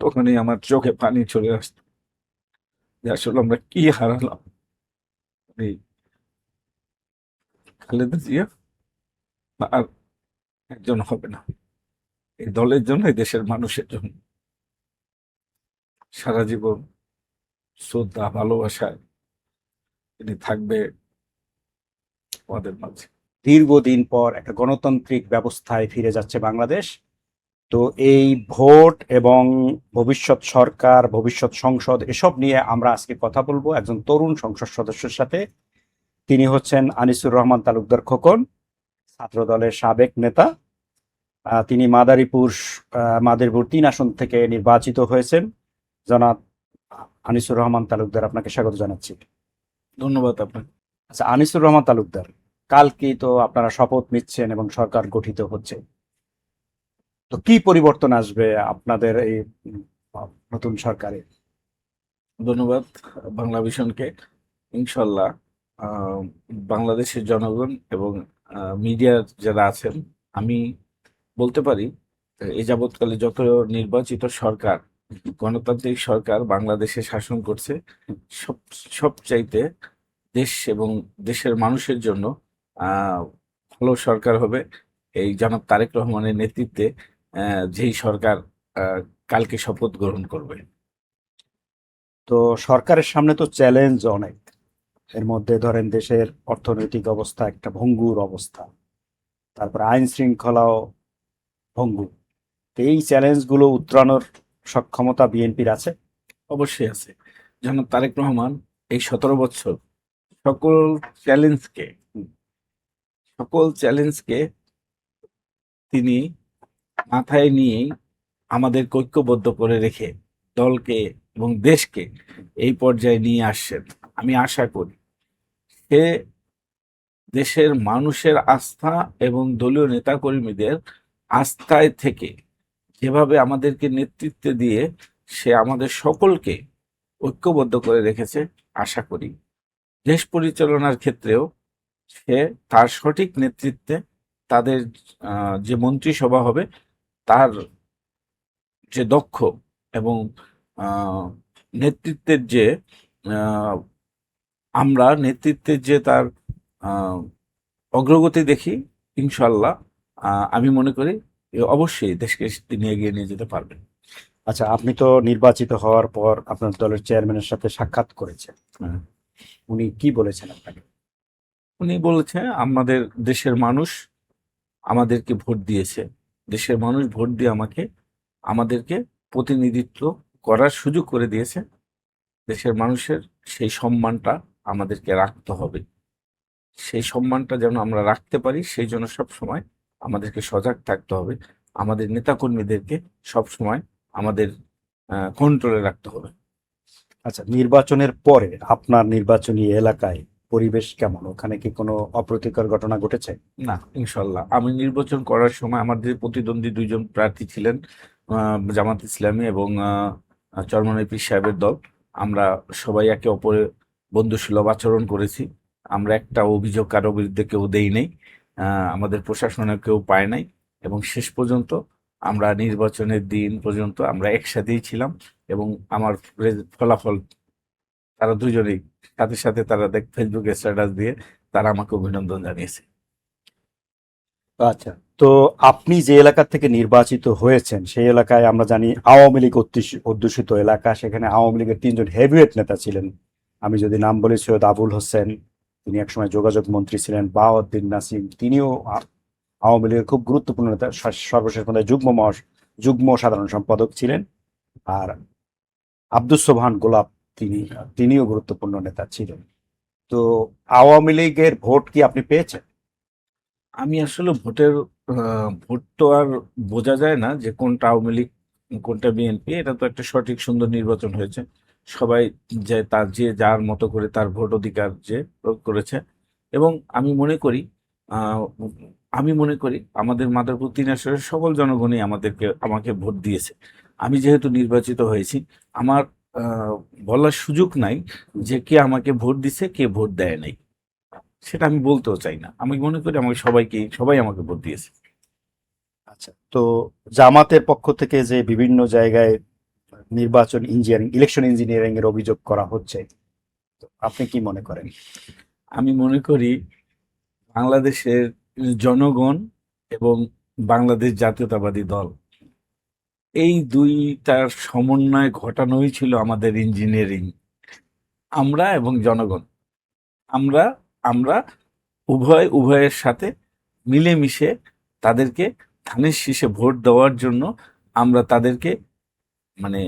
তখনই আমার চোখে পানি চলে আসতো যে আসলে আমরা কি হারালাম। এই খালেদা জিয়া আর একজন হবে না, এই দলের জন্য, এই দেশের মানুষের জন্য সারা জীবন শ্রদ্ধা ভালোবাসায় তিনি থাকবে আমাদের মাঝে। দীর্ঘদিন পর একটা গণতান্ত্রিক ব্যবস্থায় ফিরে যাচ্ছে বাংলাদেশ। তো এই ভোট এবং ভবিষ্যৎ সরকার, ভবিষ্যৎ সংসদ, এসব নিয়ে আমরা আজকে কথা বলবো একজন তরুণ সংসদ সদস্যের সাথে। তিনি হচ্ছেন আনিসুর রহমান তালুকদার খোকন, ছাত্র দলের সাবেক নেতা। তিনি মাদারীপুর ৩ আসন থেকে নির্বাচিত হয়েছেন। জনাব আনিসুর রহমান তালুকদার, আপনাকে স্বাগত জানাচ্ছি। ধন্যবাদ আপনাকে। আচ্ছা, আনিসুর রহমান তালুকদার, কালকেই তো আপনারা শপথ নিচ্ছেন এবং সরকার গঠিত হচ্ছে। তো কি পরিবর্তন আসবে আপনাদের এই নতুন সরকারে? ধন্যবাদ বাংলা ভিশনকে। ইনশাল্লাহ আহ, বাংলাদেশের জনগণ এবং মিডিয়ার যারা আছেন, আমি বলতে পারি এই যাবৎকালে যত নির্বাচিত সরকার, গণতান্ত্রিক সরকার বাংলাদেশে শাসন করছে, সব সবচাইতে দেশ এবং দেশের মানুষের জন্য আহ ভালো সরকার হবে এই জনাব তারেক রহমানের নেতৃত্বে যেই সরকার আহ, কালকে শপথ গ্রহণ করবে। তো সরকারের সামনে তো চ্যালেঞ্জ অনেক। এর মধ্যে ধরেন দেশের অর্থনৈতিক অবস্থা একটা ভঙ্গুর অবস্থা, তারপর আইন শৃঙ্খলাও ভঙ্গুর। তো এই চ্যালেঞ্জগুলো উত্তরণের সক্ষমতা বিএনপির আছে? অবশ্যই আছে। জনাব তারেক রহমান এই 17 বছর সকল চ্যালেঞ্জকে সকল চ্যালেঞ্জকে তিনি মাথায় নিয়েই আমাদেরকে ঐক্যবদ্ধ করে রেখে দলকে এবং দেশকে এই পর্যায়ে নিয়ে আসছেন। আমি আশা করি সে দেশের মানুষের আস্থা এবং দলীয় নেতাকর্মীদের আস্থায় থেকে যেভাবে আমাদেরকে নেতৃত্ব দিয়ে সে আমাদের সকলকে ঐক্যবদ্ধ করে রেখেছে, আশা করি দেশ পরিচালনার ক্ষেত্রেও সে তার সঠিক নেতৃত্বে তাদের যে মন্ত্রিসভা হবে তার যে দক্ষ এবং আহ, নেতৃত্বের যে আহ, আমরা নেতৃত্বের যে তার আহ, অগ্রগতি দেখি, ইনশাল্লাহ আমি মনে করি অবশ্যই দেশকে তিনি এগিয়ে নিয়ে যেতে পারবেন। আচ্ছা, আপনি তো নির্বাচিত হওয়ার পর আপনার দলের চেয়ারম্যানের সাথে সাক্ষাৎ করেছেন। হ্যাঁ। উনি কি বলেছেন আপনাকে? উনি বলেছে আমাদের দেশের মানুষ আমাদেরকে ভোট দিয়েছে, দেশের মানুষ ভোট দিয়ে আমাদেরকে প্রতিনিধিত্ব করার সুযোগ করে দিয়েছে। দেশের মানুষের সেই সম্মানটা আমাদেরকে রাখতে হবে, সেই সম্মানটা যেন আমরা রাখতে পারি সেই জন্য সব সময় আমাদেরকে সজাগ থাকতে হবে, আমাদের নেতাকর্মীদেরকে সব সময় আমাদের কন্ট্রোলে রাখতে হবে। আচ্ছা, নির্বাচনের পরে আপনার নির্বাচনী এলাকায় পরিবেশ কেমন? ওখানে কি কোনো অপ্রীতিকর ঘটনা ঘটেছে? না, ইনশাল্লাহ আমি নির্বাচন করার সময় আমাদের প্রতিদ্বন্দ্বী দুইজন প্রার্থী ছিলেন, জামাত ইসলামী এবং চরমনাই পীর সাহেবের দল। আমরা সবাই একে অপরের বন্ধুসুলভ আচরণ করেছি। আমরা একটা অভিযোগ কারো বিরুদ্ধে কেউ দেই নাই, আমাদের প্রশাসনে কেউ পায় নাই, এবং শেষ পর্যন্ত আমরা নির্বাচনের দিন পর্যন্ত আমরা একসাথেই ছিলাম। এবং আমার ফলাফল তারা দুজনেই সাথে সাথে তারা ফেসবুকে স্ট্যাটাস দিয়ে তারা আমাকে অভিনন্দন জানিয়েছে। আচ্ছা, তো আপনি যে এলাকা থেকে নির্বাচিত হয়েছেন সেই এলাকায় আমরা জানি আওয়ামী লীগ অধ্যুষিত এলাকা। সেখানে আওয়ামী লীগের 3 জন হেভিওয়েট নেতা ছিলেন। আমি যদি নাম বলি, সৈয়দ আবুল হোসেন, তিনি একসময় যোগাযোগ মন্ত্রী ছিলেন। বাহাউদ্দিন নাসিম, তিনিও আওয়ামী লীগের খুব গুরুত্বপূর্ণ নেতা, সর্বশেষ পর্যায়ে যুগ্ম সাধারণ সম্পাদক ছিলেন। আর আব্দুস সোবহান গোলাপ, তিনিও গুরুত্বপূর্ণ নেতা ছিলেন। তো আওয়ামী লীগের ভোট কি আপনি পেয়েছেন? আমি আসলে ভোট তো আর বোঝা যায় না যে কোনটা আওয়ামী লীগ কোনটা বিএনপি। এটা তো একটা সঠিক সুন্দর নির্বাচন হয়েছে। সবাই যে যার মতো করে তার ভোট অধিকার যে প্রয়োগ করেছে। এবং আহ, আমি মনে করি আমাদের মাদারীপুর 3 আসনের সকল জনগণই আমাকে ভোট দিয়েছে। আমি যেহেতু নির্বাচিত হয়েছি, আমার আহ, বলার সুযোগ নাই যে কে আমাকে ভোট দিছে কে ভোট দেয় নাই, সেটা আমি বলতেও চাই না। আমি মনে করি সবাই আমাকে ভোট দিয়েছে। আচ্ছা, তো জামাতের পক্ষ থেকে যে বিভিন্ন জায়গায় নির্বাচন ইঞ্জিনিয়ারিং, ইলেকশন ইঞ্জিনিয়ারিং এর অভিযোগ করা হচ্ছে, তো আপনি কি মনে করেন? আমি মনে করি বাংলাদেশের জনগণ এবং বাংলাদেশ জাতীয়তাবাদী দল, এই দুইটার সমন্বয় ঘটানোই ছিল আমাদের ইঞ্জিনিয়ারিং। আমরা এবং জনগণ, আমরা আমরা উভয়ের সাথে মিলেমিশে তাদেরকে ধানের শীষে ভোট দেওয়ার জন্য আমরা তাদেরকে মানে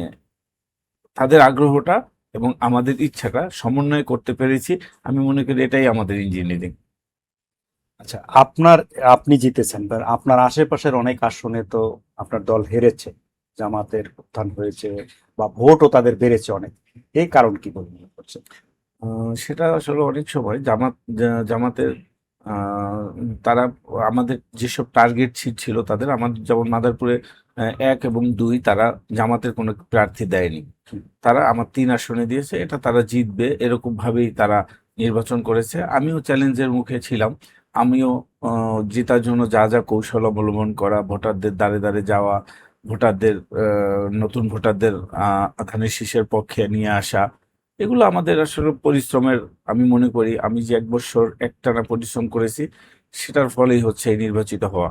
তাদের আগ্রহটা এবং আমাদের ইচ্ছাটা সমন্বয় করতে পেরেছি। আমি মনে করি এটাই আমাদের ইঞ্জিনিয়ারিং। আচ্ছা, আপনি জিতেছেন, বা আপনার আশেপাশের অনেক আসনে তো আপনার দল হেরেছে, জামাতের উত্থান হয়েছে বা ভোটও তাদের বেড়েছে অনেক, এই কারণ কি বলে মনে করছেন? সেটা আসলে অনেক সময় জামাতের আহ, তারা আমাদের যেসব টার্গেট ছিল তাদের, আমাদের যেমন মাদারপুরে 1 এবং 2 তারা জামাতের কোনো প্রার্থী দেয়নি। তারা আমার 3 আসনে দিয়েছে, এটা তারা জিতবে এরকম ভাবেই তারা নির্বাচন করেছে। আমিও চ্যালেঞ্জের মুখে ছিলাম। আমিও জেতার জন্য যা যা কৌশল অবলম্বন করা, ভোটারদের দ্বারে দ্বারে যাওয়া, ভোটারদের নতুন ভোটারদের ধানের শীষের পক্ষে নিয়ে আসা, এগুলো আমাদের আসলে পরিশ্রমের, আমি মনে করি আমি যে 1 বছর একটানা পরিশ্রম করেছি সেটার ফলেই হচ্ছে এই নির্বাচিত হওয়া।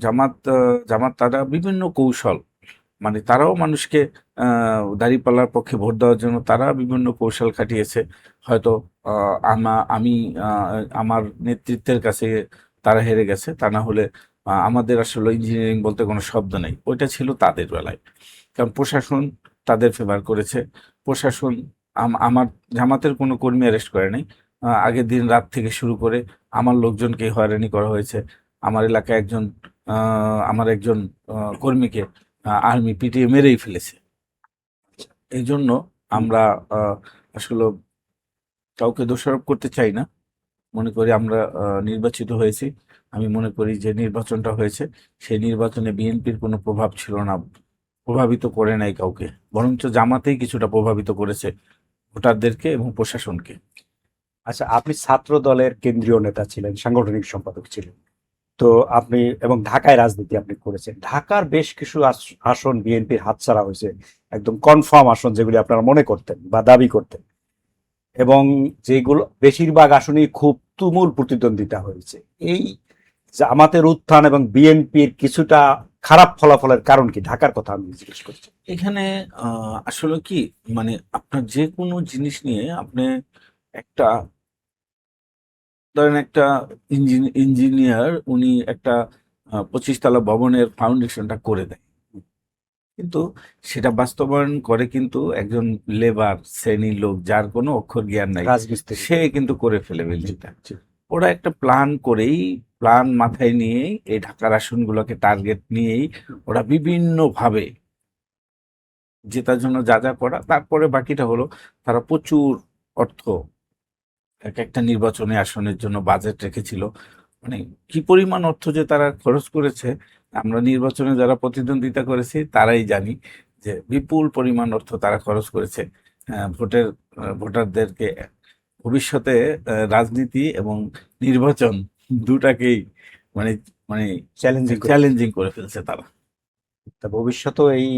জামাত তারা বিভিন্ন কৌশল, মানে তারাও মানুষকে দাঁড়িপাল্লার পক্ষে ভোট দেওয়ার জন্য তারা বিভিন্ন কৌশল খাটিয়েছে। হয়তো আমি আমার নেতৃত্বের কাছে তারা হেরে গেছে, তা না হলে আমাদের আসলে ইঞ্জিনিয়ারিং বলতে কোনো শব্দ নেই, ওইটা ছিল তাদের বেলায়। কারণ প্রশাসন তাদের ফেভার করেছে। প্রশাসন আমার জামাতের কোনো কর্মী অ্যারেস্ট করে নাই। আগের দিন রাত থেকে শুরু করে আমার লোকজনকে হয়রানি করা হয়েছে। আমার এলাকায় আমার একজন কর্মীকে আর্মি পিটিয়ে মেরেই ফেলেছে। এই জন্য আমরা আসলে কাউকে দোষারোপ করতে চাই না। মনে করি আমরা নির্বাচিত হয়েছি। আমি মনে করি যে নির্বাচনটা হয়েছে, সেই নির্বাচনে বিএনপির কোনো প্রভাব ছিল না, প্রভাবিত করে নাই কাউকে, বরঞ্চ জামাতেই কিছুটা প্রভাবিত করেছে ভোটারদেরকে এবং প্রশাসনকে। আচ্ছা, আপনি ছাত্র দলের কেন্দ্রীয় নেতা ছিলেন, সাংগঠনিক সম্পাদক ছিলেন, তো আপনি এবং ঢাকায় রাজনীতি আপনি করেছেন। ঢাকার বেশ কিছু আসন বিএনপির হাতছাড়া হয়েছে, একদম কনফার্ম আসন যেগুলি আপনারা মনে করতেন বা দাবি করতেন, এবং যেগুলো বেশিরভাগ আসনেই খুব তুমুল প্রতিদ্বন্দ্বিতা হয়েছে। এই জামাতের উত্থান এবং বিএনপির কিছুটা খারাপ ফলাফলের কারণ কি, ঢাকার কথা আমি জিজ্ঞেস করছি। এখানে আসলে কি, মানে আপনার যে কোনো জিনিস নিয়ে আপনি একটা, ধরেন একটা ইঞ্জিনিয়ার উনি একটা 25 তলা ভবনের ফাউন্ডেশনটা করে দেয়, কিন্তু সেটা বাস্তবায়ন করে কিন্তু একজন লেবার শ্রেণীর লোক যার কোনো অক্ষর জ্ঞান নাই, রাজমিস্ত্রি। সে কিন্তু করে ফেলে বিল্ডিংটা। ওরা একটা প্ল্যান করেই, প্ল্যান মাথায় নিয়েই এই ঢাকার আসনগুলোকে টার্গেট নিয়েই ওরা বিভিন্নভাবে জেতার জন্য যা যা করা, তারপরে বাকিটা হলো তারা প্রচুর অর্থ এক একটা নির্বাচনী আসনের জন্য বাজেট রেখেছিল। মানে কি পরিমাণ অর্থ যে তারা খরচ করেছে, আমরা নির্বাচনে যারা প্রতিদ্বন্দ্বিতা করেছি তারাই জানি যে বিপুল পরিমাণ অর্থ তারা খরচ করেছে। ভোটারদেরকে ভবিষ্যতে রাজনীতি এবং নির্বাচন দুটাকেই মানে মানে চ্যালেঞ্জিং। চ্যালেঞ্জিং করে ফেলছে তারা। তা ভবিষ্যতেও এই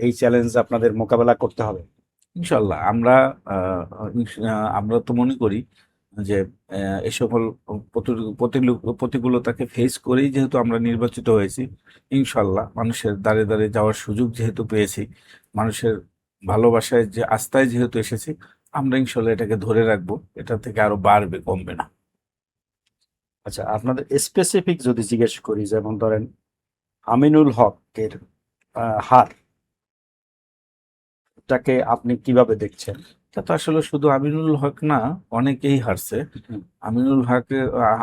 এই চ্যালেঞ্জ আপনাদের মোকাবেলা করতে হবে। ইনশাল্লাহ আমরা তো মনে করি যে এই সকল প্রতিকূলতাকে ফেস করেই যেহেতু আমরা নির্বাচিত হয়েছি, ইনশাল্লাহ মানুষের দ্বারে দ্বারে যাওয়ার সুযোগ যেহেতু পেয়েছি, মানুষের ভালোবাসায় যে আস্থায় যেহেতু এসেছি, আমরা ইনশাল্লাহ এটাকে ধরে রাখবো, এটা থেকে আরো বাড়বে, কমবে না। আচ্ছা, আপনাদের স্পেসিফিক যদি জিজ্ঞেস করি, যেমন ধরেন আমিনুল হকের হার, এটাকে আপনি কিভাবে দেখছেন? এটা তো আসলে শুধু আমিনুল হক না, অনেকেই হারছে। হুম।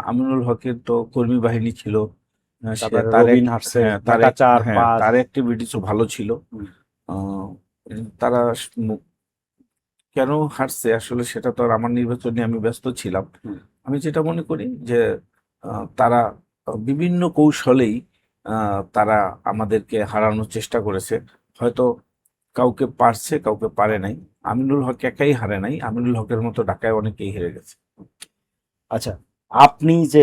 আমিনুল হকের তো কর্মী বাহিনী ছিল, তারপরে রবিন হারছে, ঢাকা 4-5। তার অ্যাক্টিভিটিসও ভালো ছিল। হুম। আহ, তারা কেন হারছে আসলে সেটা তো আর আমার নির্বাচন নিয়ে আমি ব্যস্ত ছিলাম। হুম। আমি যেটা মনে করি যে তারা বিভিন্ন কৌশলেই তারা আমাদেরকে হারানোর চেষ্টা করেছে। হয়তো কাউকে পারছে, কাউকে পারে নাই। আমিনুল হক একাই হারে নাই, আমিনুল হকের মতো ঢাকায় অনেকেই হেরে গেছে। আচ্ছা, আপনি যে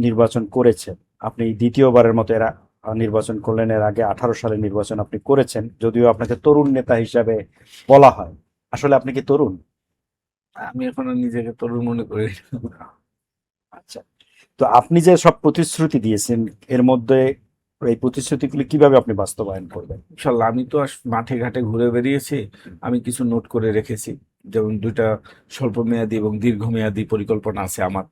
নির্বাচন করেছেন, আপনি দ্বিতীয়বারের মতো এরা নির্বাচন করলেন, এর আগে 18 সালে নির্বাচন আপনি করেছেন, যদিও আপনাকে তরুণ নেতা হিসাবে বলা হয়। আসলে আপনি কি তরুণ? আমি এখন আর নিজেকে তরুণ মনে করি না। আচ্ছা, তো আপনি যে সব প্রতিশ্রুতি দিয়েছেন, এর মধ্যে এই প্রতিশ্রুতিগুলি কিভাবে আপনি বাস্তবায়ন করবেন? ইনশাল্লাহ আমি তো মাঠে ঘাটে ঘুরে বেরিয়েছি, আমি কিছু নোট করে রেখেছি। যেমন দুইটা স্বল্পমেয়াদী এবং দীর্ঘমেয়াদী পরিকল্পনা আছে আমার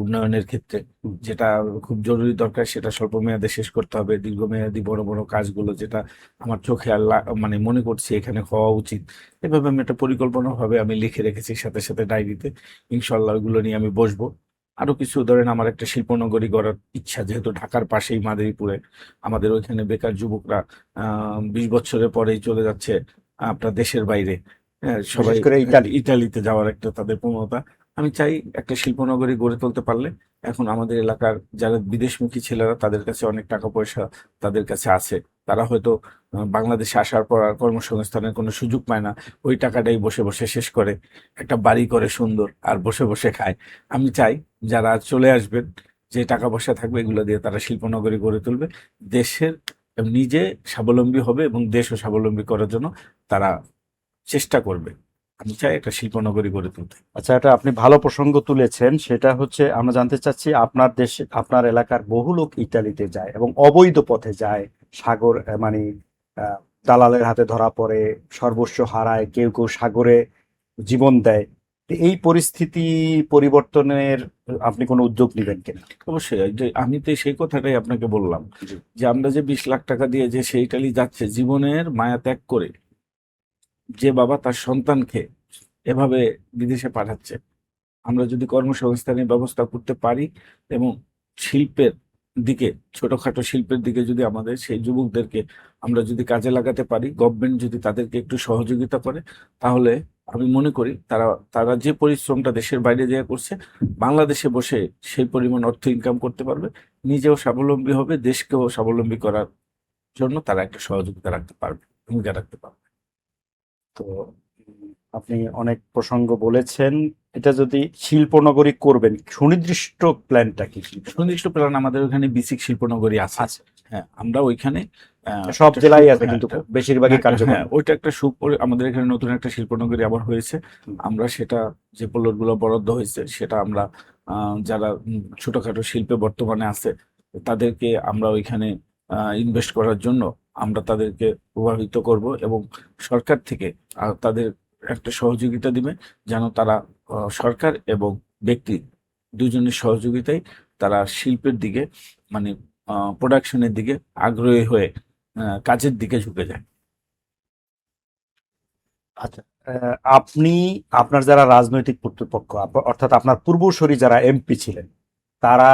উন্নয়নের ক্ষেত্রে। যেটা খুব জরুরি দরকার সেটা স্বল্প মেয়াদে শেষ করতে হবে। দীর্ঘমেয়াদী বড় বড় কাজগুলো যেটা আমার চোখে আল্লাহ মানে মনে করছি এখানে হওয়া উচিত, এভাবে আমি একটা পরিকল্পনা ভাবে আমি লিখে রেখেছি সাথে সাথে ডায়েরিতে। ইনশাল্লাহ ওইগুলো নিয়ে আমি বসবো। আরো কিছু ধরেন আমার একটা শিল্পনগরী গড়ার ইচ্ছা, যেহেতু ঢাকার পাশেই মাদারীপুরে আমাদের ওইখানে বেকার যুবকরা 20 বছরের পরেই চলে যাচ্ছে আপনার দেশের বাইরে। হ্যাঁ, সবাই বিশেষ করে ইতালি। ইতালিতে যাওয়ার একটা তাদের প্রবণতা। আমি চাই একটা শিল্পনগরী গড়ে তুলতে পারলে এখন আমাদের এলাকার যারা বিদেশমুখী ছেলেরা তাদের কাছে অনেক টাকা পয়সা তাদের কাছে আছে, তারা হয়তো বাংলাদেশে আসার পর আর কর্মসংস্থানের কোনো সুযোগ পায় না, ওই টাকাটাই বসে বসে শেষ করে একটা বাড়ি করে সুন্দর আর বসে বসে খায়। আমি চাই যারা চলে আসবেন, যে টাকা পয়সা থাকবে এগুলো দিয়ে তারা শিল্পনগরী গড়ে তুলবে, দেশের নিজে স্বাবলম্বী হবে এবং দেশও স্বাবলম্বী করার জন্য তারা চেষ্টা করবে। আমি চাই একটা শিল্পনগরী গড়ে তুলতে। আচ্ছা, এটা আপনি ভালো প্রসঙ্গ তুলেছেন। সেটা হচ্ছে আমরা জানতে চাচ্ছি, আপনার দেশে আপনার এলাকার বহু লোক ইতালিতে যায় এবং অবৈধ পথে যায়, সাগর মানে আহ, দালালের হাতে ধরা পড়ে, সর্বস্ব হারায়, কেউ কেউ সাগরে জীবন দেয়। তো এই পরিস্থিতি পরিবর্তনের আপনি কোনো উদ্যোগ নেবেন কিনা? অবশ্যই, এই যে আমি তো সেই কথাটাই আপনাকে বললাম, জি। যে আমরা যে 20 লাখ টাকা দিয়ে যে সেই ইটালি যাচ্ছে জীবনের মায়া ত্যাগ করে, যে বাবা তার সন্তানকে এভাবে বিদেশে পাঠাচ্ছে, আমরা যদি কর্মসংস্থানের ব্যবস্থা করতে পারি এবং শিল্পের দিকে, ছোটখাটো শিল্পের দিকে যদি আমাদের সেই যুবকদেরকে আমরা যদি কাজে লাগাতে পারি, গভর্নমেন্ট যদি তাদেরকে একটু সহযোগিতা করে, তাহলে আমি মনে করি তারা তারা যে পরিশ্রমটা দেশের বাইরে যেয়ে করছে, বাংলাদেশে বসে সেই পরিমাণ অর্থ ইনকাম করতে পারবে, নিজেও স্বাবলম্বী হবে, দেশকেও স্বাবলম্বী করার জন্য তারা একটা সহযোগিতা রাখতে পারবে, ভূমিকা রাখতে পারবে। তো আপনি অনেক প্রসঙ্গ বলেছেন। এটা যদি শিল্পনগরী করবেন, সুনির্দিষ্ট প্ল্যানটা কি? সুনির্দিষ্ট প্ল্যান আমাদের ওখানে বিসিক শিল্পনগরী আছে। আচ্ছা, হ্যাঁ, আমরা ওইখানে সব একটা জেলায় আছে হ্যাঁ, কিন্তু বেশিরভাগই কার্যক্রম। হ্যাঁ ওইটা একটা আমাদের এখানে নতুন একটা শিল্পনগরী আবার হয়েছে। হুম। আমরা সেটা যে প্লট গুলো বরাদ্দ হয়েছে সেটা আমরা যারা ছোটখাটো শিল্পে বর্তমানে আছে তাদেরকে আমরা ওইখানে ইনভেস্ট করার জন্য আমরা তাদেরকে প্রভাবিত করব এবং সরকার থেকে তাদের একটা সহযোগিতা দিবে, যেন তারা সরকার এবং ব্যক্তি দুজনের সহযোগিতায় তারা শিল্পের দিকে মানে প্রোডাকশনের দিকে আগ্রহী হয়ে কাজের দিকে ঝুঁকে যায়। আচ্ছা, আপনি আপনার যারা রাজনৈতিক কর্তৃপক্ষ, অর্থাৎ আপনার পূর্বসূরি যারা এমপি ছিলেন, তারা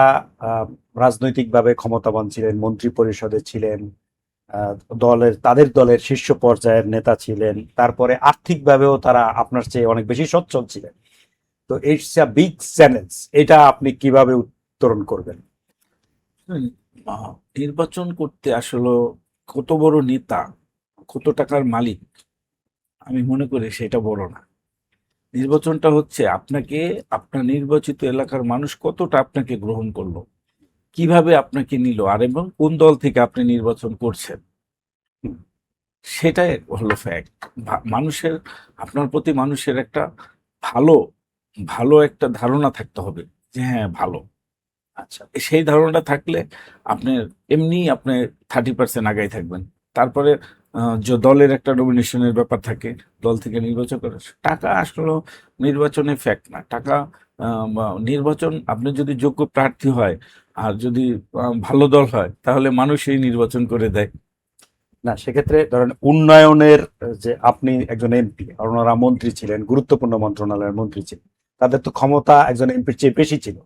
আহ, রাজনৈতিকভাবে ক্ষমতাবান ছিলেন, মন্ত্রী পরিষদে ছিলেন, আহ, তাদের দলের শীর্ষ পর্যায়ের নেতা ছিলেন, তারপরে আর্থিকভাবেও তারা আপনার চেয়ে অনেক বেশি সচ্ছল ছিলেন। তো ইটস আ বিগ চ্যালেঞ্জ, এটা আপনি কিভাবে উত্তরণ করবেন? হুম, নির্বাচন করতে আসলে কত বড় নেতা, কত টাকার মালিক, আমি মনে করি সেটা বড় না। নির্বাচনটা হচ্ছে আপনাকে, আপনার নির্বাচিত এলাকার মানুষ কতটা আপনাকে গ্রহণ করলো, কিভাবে আপনাকে নিল, আর এবং কোন দল থেকে আপনি নির্বাচন করছেন, সেটাই হলো ফ্যাক্ট। মানুষের, আপনার প্রতি মানুষের একটা ভালো ভালো একটা ধারণা থাকতে হবে যে হ্যাঁ ভালো। আচ্ছা, সেই ধারণাটা থাকলে আপনি এমনি আপনি 30% আগাই থাকবেন। তারপরে যে দলের একটা নমিনেশনের ব্যাপার থাকে, দল থেকে নির্বাচন করে, টাকা আসলে নির্বাচনে ফ্যাক্ট না। টাকা নির্বাচন আপনি যদি যোগ্য প্রার্থী হয় আর যদি ভালো দল হয় তাহলে মানুষই নির্বাচন করে দেয়। না, সেক্ষেত্রে ধরেন উন্নয়নের, যে আপনি একজন এমপি, ওনারা মন্ত্রী ছিলেন, গুরুত্বপূর্ণ মন্ত্রণালয়ের মন্ত্রী ছিলেন, তাদের তো ক্ষমতা একজন এমপির চেয়ে বেশি ছিল।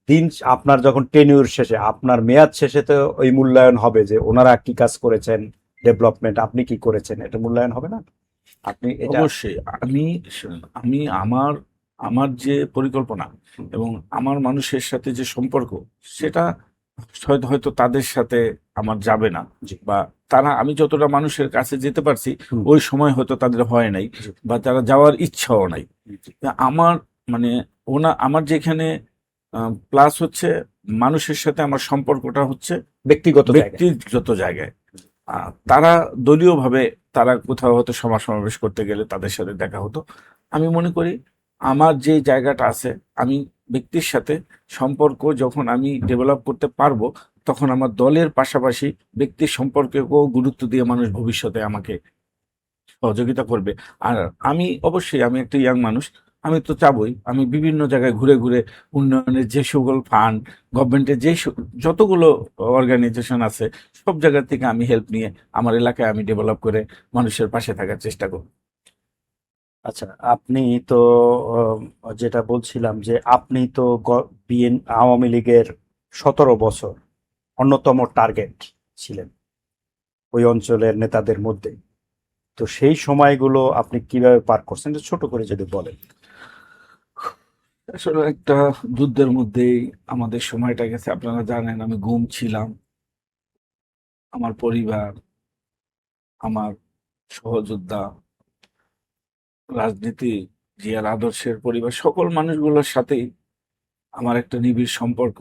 দিন আপনার যখন টেনিউর শেষে, আপনার মেয়াদ শেষে, তো ওই মূল্যায়ন হবে যে ওনারা কি কাজ করেছেন, ডেভেলপমেন্ট আপনি কি করেছেন, এটা মূল্যায়ন হবে না? আপনি এটা অবশ্যই আমি আমি আমার আমার যে পরিকল্পনা এবং আমার মানুষের সাথে যে সম্পর্ক, সেটা হয়তো হয়তো তাদের সাথে আমার যাবে না, জি। বা তারা, আমি যতটা মানুষের কাছে যেতে পারছি হুম। ওই সময় হয়তো তাদের হয় নাই, জি। বা তারা যাওয়ার ইচ্ছাও নাই। জি। তা আমার মানে আমার যেখানে প্লাস হচ্ছে মানুষের সাথে আমার সম্পর্কটা হচ্ছে ব্যক্তিগত জায়গায়। ব্যক্তিগত জায়গায়। তারা দলীয়ভাবে তারা কোথাও হয়তো সভা সমাবেশ করতে গেলে তাদের সাথে দেখা হতো। আমি মনে করি আমার যে জায়গাটা আছে, আমি ব্যক্তির সাথে সম্পর্ক যখন আমি ডেভেলপ করতে পারবো, তখন আমার দলের পাশাপাশি ব্যক্তির সম্পর্কেও গুরুত্ব দিয়ে মানুষ ভবিষ্যতে আমাকে সহযোগিতা করবে। আর আমি একটা ইয়াং মানুষ, আমি তো চাবই আমি বিভিন্ন জায়গায় ঘুরে ঘুরে উন্নয়নের যে সকল ফান্ড, গভর্নমেন্টের যতগুলো অর্গানাইজেশন আছে, সব জায়গা থেকে আমি হেল্প নিয়ে আমার এলাকায় আমি ডেভেলপ করে মানুষের পাশে থাকার চেষ্টা করব। আচ্ছা, আপনি তো যেটা বলছিলাম যে আপনি তো আওয়ামী লীগের 17 বছর অন্যতম টার্গেট ছিলেন ওই অঞ্চলের নেতাদের মধ্যে। তো সেই সময়গুলো আপনি কিভাবে পার করছেন, একটু ছোট করে যদি বলেন। আসলে একটা যুদ্ধের মধ্যেই আমাদের সময়টা গেছে। আপনারা জানেন আমি গুম ছিলাম, আমার পরিবার, আমার সহযোদ্ধা, রাজনীতি, জিয়ার আদর্শের পরিবার, সকল মানুষগুলোর সাথেই আমার একটা নিবিড় সম্পর্ক।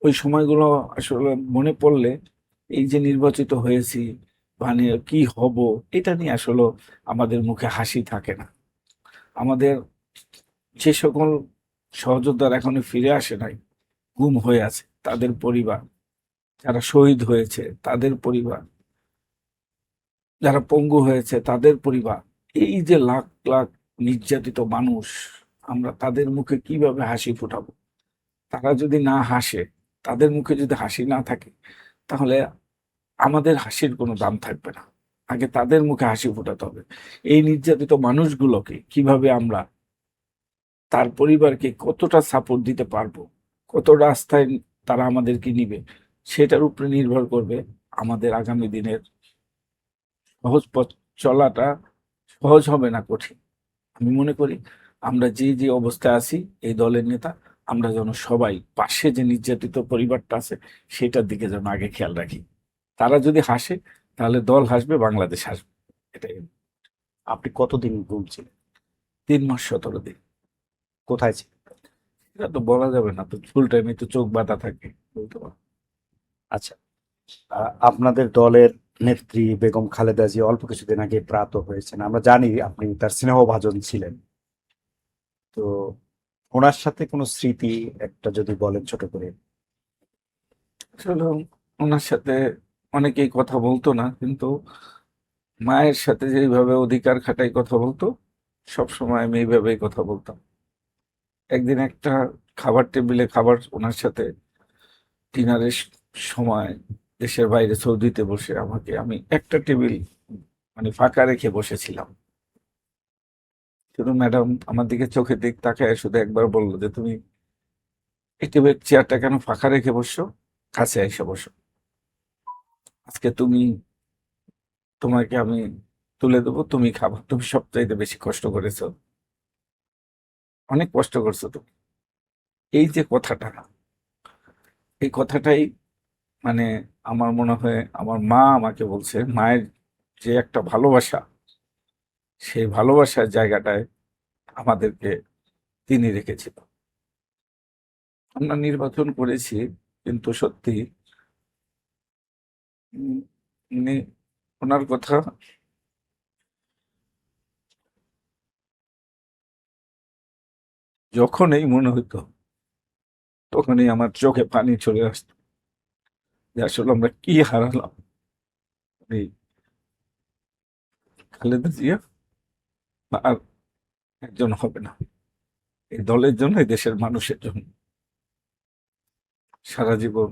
ওই সময়গুলো আসলে মনে পড়লে, এই যে নির্বাচিত হয়েছি, মানে কি হব, এটা নিয়ে আসলে আমাদের মুখে হাসি থাকে না। আমাদের যে সকল সহযোদ্ধারা এখনো ফিরে আসে নাই, গুম হয়ে আছে, তাদের পরিবার, যারা শহীদ হয়েছে তাদের পরিবার, যারা পঙ্গু হয়েছে তাদের পরিবার, এই যে লাখ লাখ নির্যাতিত মানুষ, আমরা তাদের মুখে কিভাবে হাসি ফোটাবো? তারা যদি না হাসে, তাদের মুখে যদি হাসি না থাকে, তাহলে আমাদের হাসির কোনো দাম থাকবে না। আগে তাদের মুখে হাসি ফোটাতে হবে। এই নির্যাতিত মানুষগুলোকে কিভাবে আমরা, তার পরিবারকে কতটা সাপোর্ট দিতে পারবো, কত রাস্তায় তারা আমাদেরকে নিবে, সেটার উপরে নির্ভর করবে আমাদের আগামী দিনের সহজ পথ চলাটা। সহজ হবে না, কঠিন। আমি মনে করি আমরা যে যে অবস্থায় আছি, এই দলের নেতা, আমরা যেন সবাই পাশে যে নির্যাতিত পরিবারটা আছে, সেটার দিকে যেন আগে খেয়াল রাখি। তারা যদি হাসে, তাহলে দল হাসবে, বাংলাদেশ হাসবে। এটাই। আপনি কতদিন গুম ছিলেন? 3 মাস 17 দিন। কোথায় ছিলেন? এটা তো বলা যাবে না, তো ফুল টাইমে তো চোখ বাঁধা থাকে, বলতে পারবো। আচ্ছা, আপনাদের দলের নেত্রী বেগম খালেদা জিয়া অল্প কিছুদিন আগে প্রয়াত হয়েছেন। আমরা জানি আপনি তার স্নেহভাজন ছিলেন। তো ওনার সাথে কোনো স্মৃতি একটা যদি বলেন ছোট করে। আসলে ওনার সাথে অনেকেই কথা বলতো না, কিন্তু মায়ের সাথে যেইভাবে অধিকার খাটাই কথা বলতো, সব সময় আমি এইভাবেই কথা বলতাম। একদিন একটা খাবার টেবিলে খাবার ওনার সাথে ডিনারের সময়, দেশের বাইরে সৌদিতে বসে, আমি একটা টেবিল মানে ফাঁকা রেখে বসেছিলাম। শুধু ম্যাডাম আমার দিকে চোখে দিক তাকায় শুধু একবার বললো যে, তুমি এই টেবিল চেয়ারটা কেন ফাঁকা রেখে বসছো, কাছে এসে বসো। আজকে তোমাকে আমি তুলে দেবো, তুমি খাবার, তুমি সবচাইতে বেশি কষ্ট করেছো, অনেক কষ্ট করছো তুমি। এই যে কথাটা, এই কথাটাই মানে আমার মনে হয় আমার মা আমাকে বলছে, মায়ের যে একটা ভালোবাসা, সেই ভালোবাসার জায়গাটায় আমাদেরকে তিনি রেখেছিল। আমরা নির্বাচন করেছি, কিন্তু সত্যি উম, উনি, ওনার কথা যখনই মনে হতো, তখনই আমার চোখে পানি চলে আসতো, যে আসলে আমরা কি হারালাম। এই খালেদা জিয়া আর একজন হবে না, এই দলের জন্য, এই দেশের মানুষের জন্য সারা জীবন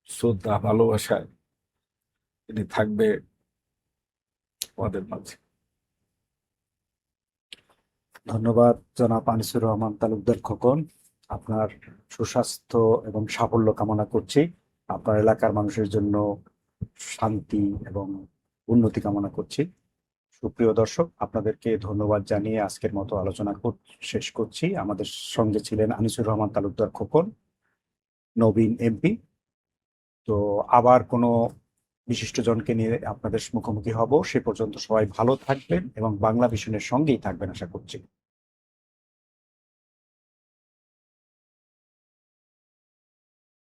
শ্রদ্ধা ভালোবাসায় তিনি থাকবে আমাদের মাঝে। ধন্যবাদ জনাব আনিসুর রহমান তালুকদার খোকন। আপনার সুস্বাস্থ্য এবং সাফল্য কামনা করছি। আপনার এলাকার মানুষের জন্য শান্তি এবং উন্নতি কামনা করছি। সুপ্রিয় দর্শক, আপনাদেরকে ধন্যবাদ জানিয়ে আজকের মতো আলোচনা শেষ করছি। আমাদের সঙ্গে ছিলেন আনিসুর রহমান তালুকদার খোকন, নবীন এমপি। তো আবার কোনো বিশিষ্টজনকে নিয়ে আপনাদের মুখোমুখি হব। সে পর্যন্ত সবাই ভালো থাকবেন এবং বাংলা ভিশনের সঙ্গেই থাকবেন আশা করছি।